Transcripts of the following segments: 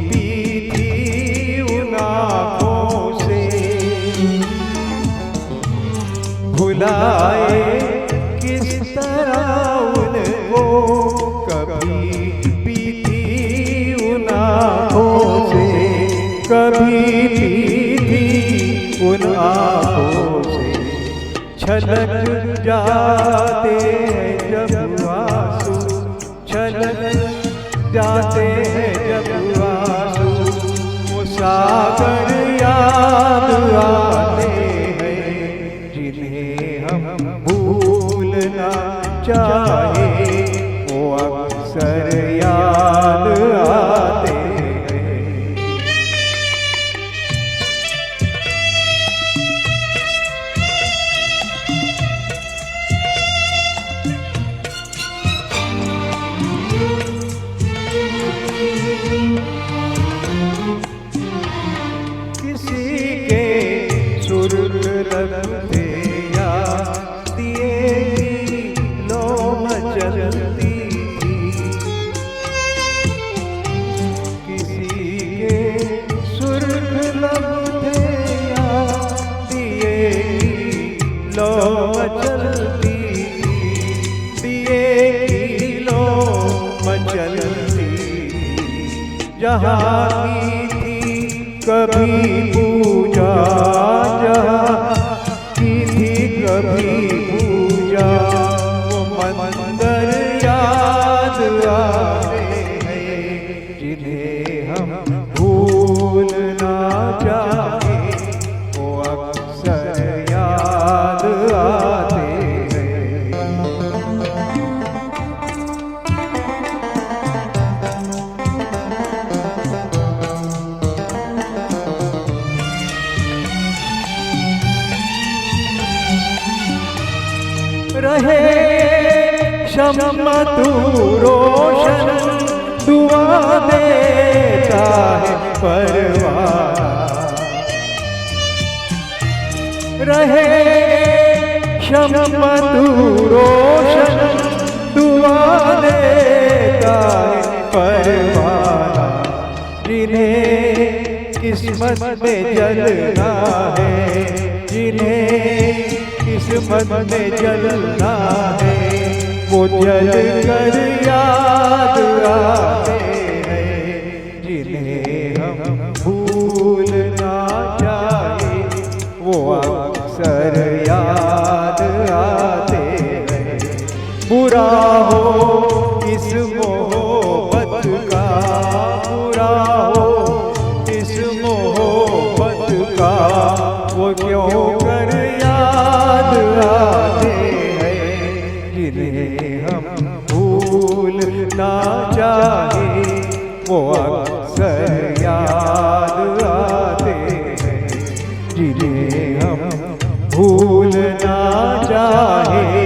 P थी उन आँखों से, भुलाए किस तरह उनको, कभी पी थी उन आँखों से, कभी पी थी उन आँखों से। छलक जाते हैं जब आंसू, छलक जाते हैं जब आंसू, वो सागर याद आते हैं जिन्हें हम भूलना चाहे, वो अक्सर याद आते हैं। लगते या दिए लो मचलती, किसी के सुर्ख लगते या दिए लो मचलती, दिए लो मचलती। जहाँ की थी कभी पूजा, कभी पूजा, वो मंदिर याद आते हैं जिन्हें हम भूलना चाहे, वो अक्सर याद आते हैं। रहे शम्मा तू रोशन, दुआ देता है परवाना, रहे शम्मा तू रोशन, दुआ देता है परवाना। जिन्हें किस्मत में जलना है, जिन्हें किस्मत में जलना है, वो जल कर याद आते हैं जिन्हें हम भूलना चाहे, वो अक्सर याद आते हैं। बुरा हो इस मोहब्बत का, बुरा हो इस मोहब्बत का, वो क्यों कर याद आते हैं जिन्हें हम भूलना चाहे, वो अक्सर याद आते हैं जिन्हें हम भूलना चाहे,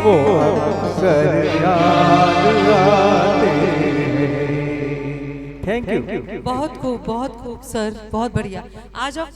वो अक्सर याद आते हैं। Thank you. बहुत खूब सर, बहुत बढ़िया। आज आप